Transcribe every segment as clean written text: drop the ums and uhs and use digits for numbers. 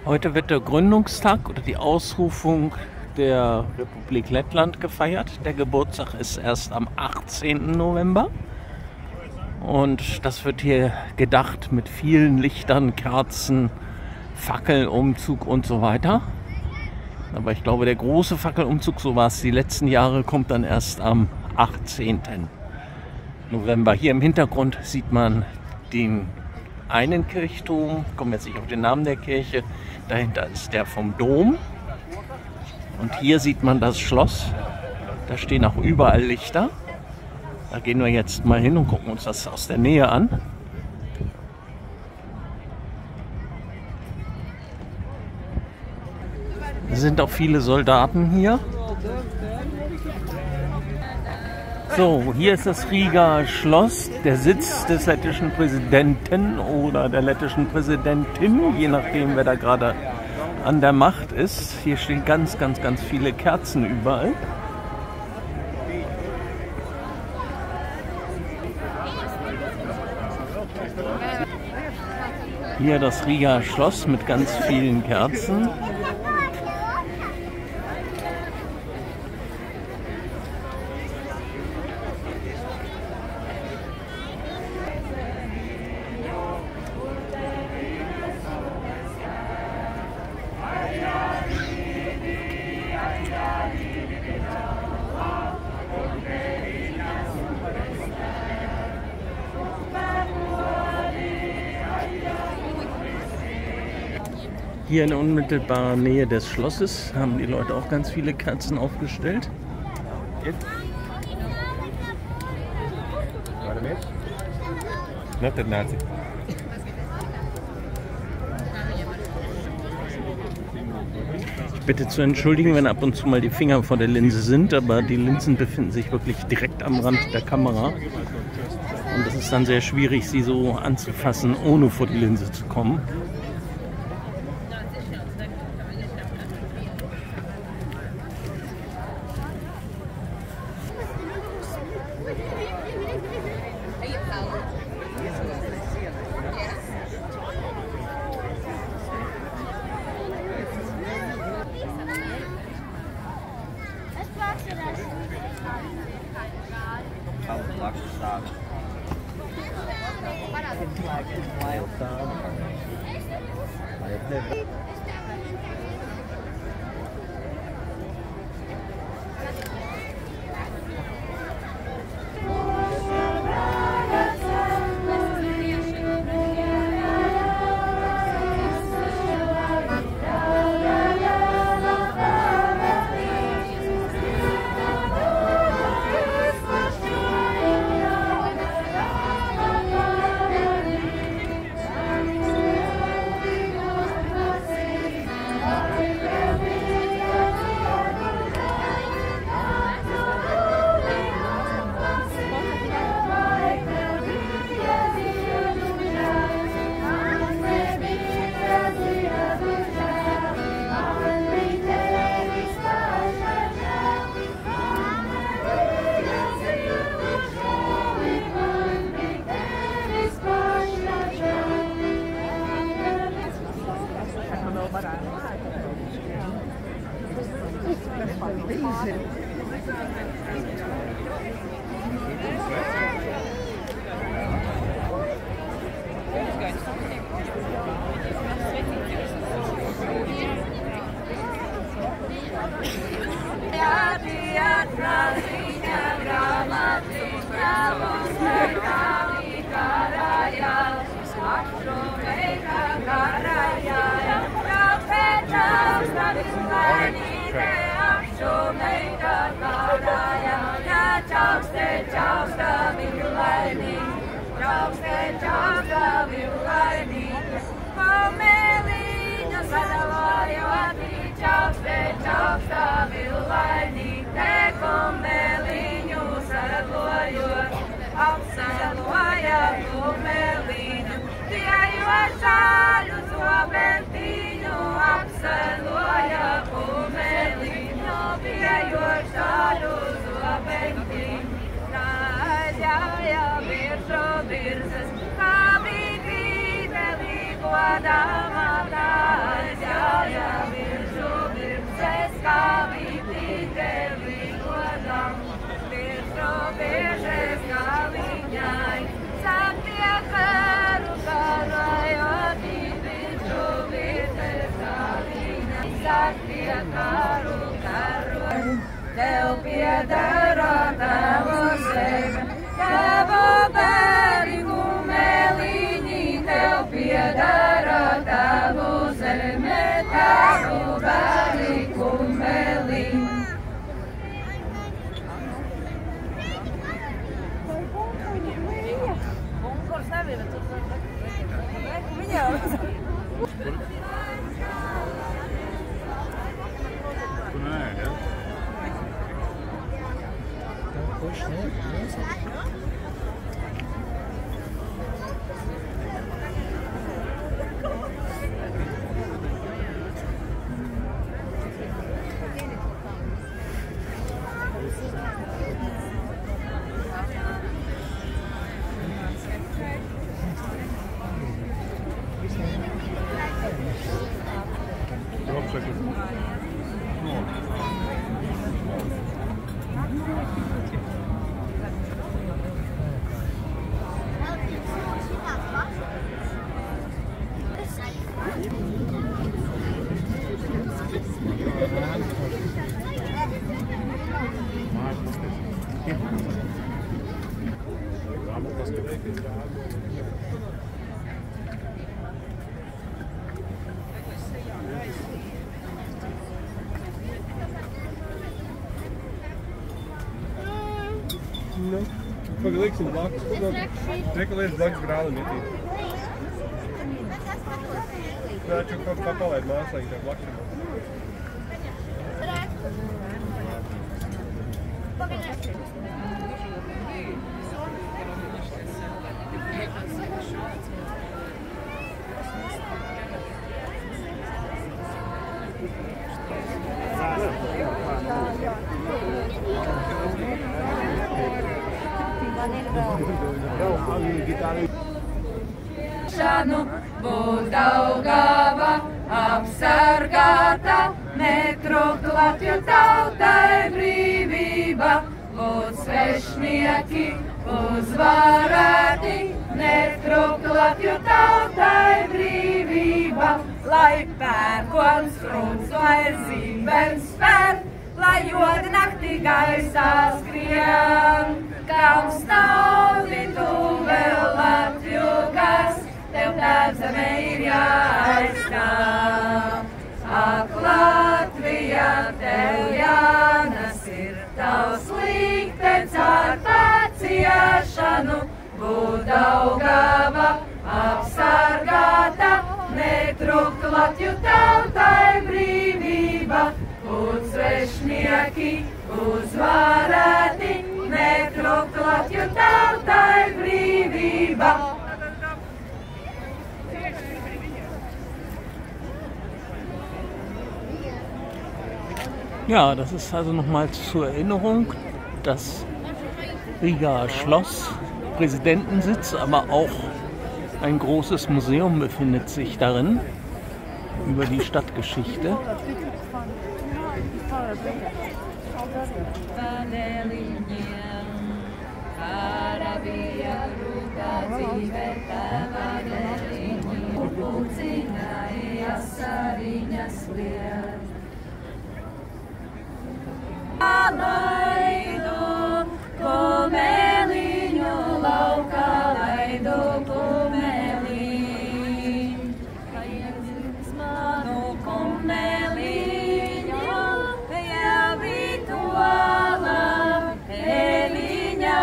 Heute wird der Gründungstag oder die Ausrufung der Republik Lettland gefeiert. Der Geburtstag ist erst am 18. November. Und das wird hier gedacht mit vielen Lichtern, Kerzen, Fackelumzug und so weiter. Aber ich glaube, der große Fackelumzug, so war es die letzten Jahre, kommt dann erst am 18. November. Hier im Hintergrund sieht man den einen Kirchturm, ich komme jetzt nicht auf den Namen der Kirche, dahinter ist der vom Dom. Und hier sieht man das Schloss, da stehen auch überall Lichter. Da gehen wir jetzt mal hin und gucken uns das aus der Nähe an. Es sind auch viele Soldaten hier. So, hier ist das Riga Schloss, der Sitz des lettischen Präsidenten oder der lettischen Präsidentin, je nachdem, wer da gerade an der Macht ist. Hier stehen ganz viele Kerzen überall. Hier das Riga Schloss mit ganz vielen Kerzen. Hier in unmittelbarer Nähe des Schlosses haben die Leute auch ganz viele Kerzen aufgestellt. Ich bitte zu entschuldigen, wenn ab und zu mal die Finger vor der Linse sind, aber die Linsen befinden sich wirklich direkt am Rand der Kamera. Und es ist dann sehr schwierig, sie so anzufassen, ohne vor die Linse zu kommen. Dama, Tev piedara tava zeme, tava bērni kumeliņi, tev piedara tavu zeme, tavu bērni kumeliņi. Pagaliksim blakus. Rekalies blakus grālim ietīt. Nāču kaut kā palaid māslīgi tev blakus. Būs Daugava apsargāta, netrūkt Latviju tautai brīvība. Būs svešnieki uzvarēti, netrūkt Latviju tautai brīvība. Lai pērkons krūts, lai zīmens spēr, lai jodi naktī gaisā skrien. Kam stāvītu vēl Latviju kas, tev tēvzeme ir jāaizstāv. Ak, Latvija, tev jānes ir tavs liktenis ar paciešanu. Būt Daugava apsargāta, netrūkt Latviju tautai brīvība. Būt svešnieki uzvarēti, netrūkt Latviju tautai brīvība. Ja, das ist also nochmal zur Erinnerung das Rigaer Schloss, Präsidentensitz, aber auch ein großes Museum befindet sich darin über die Stadtgeschichte. Laidu kumeliņu laukā, laidu kumeliņu. Paiedzies manu kumeliņu, jau rituālā eliņā,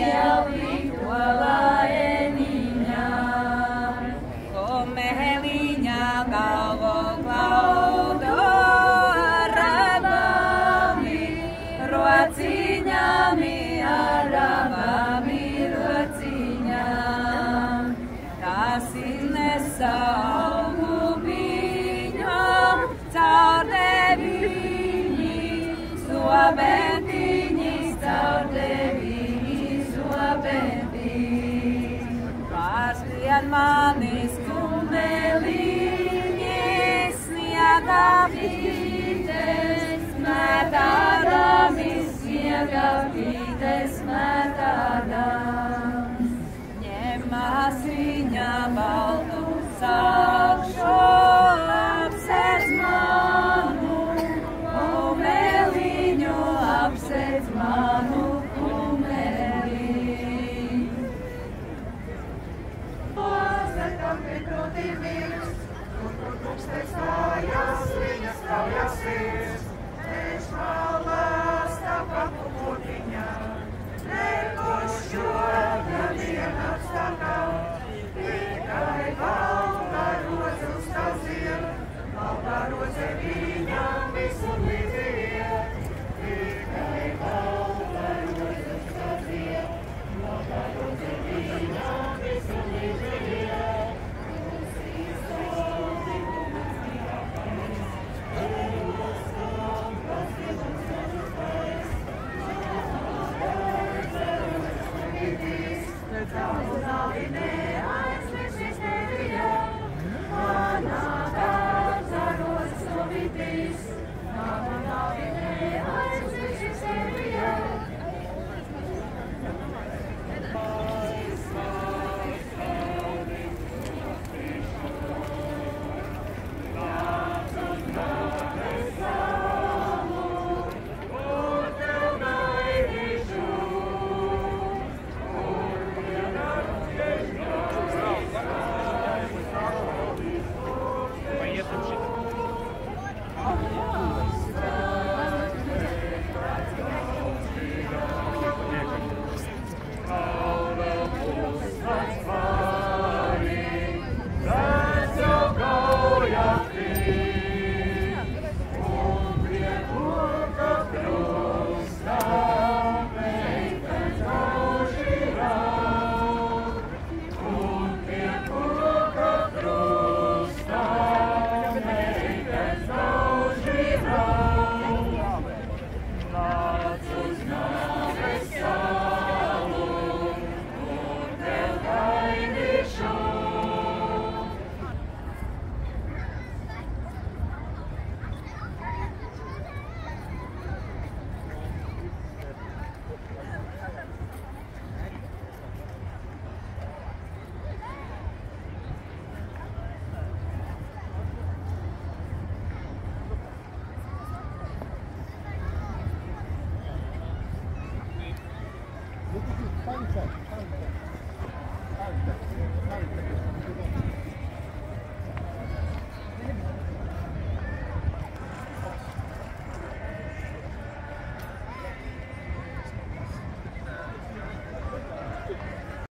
jau rituālā eliņā. Kumeliņā galvo klaudo. Rociņami, arabami, rociņām, tas ir nesaugu viņam, caur deviņi, sobentiņi, caur deviņi, sobentiņi. Pārskrien manis kumeliņi, sniega vītes, metādāmis. Gavītes metādām, ņemās viņa baltu sākšu, apsēdz manu visiem šitiem.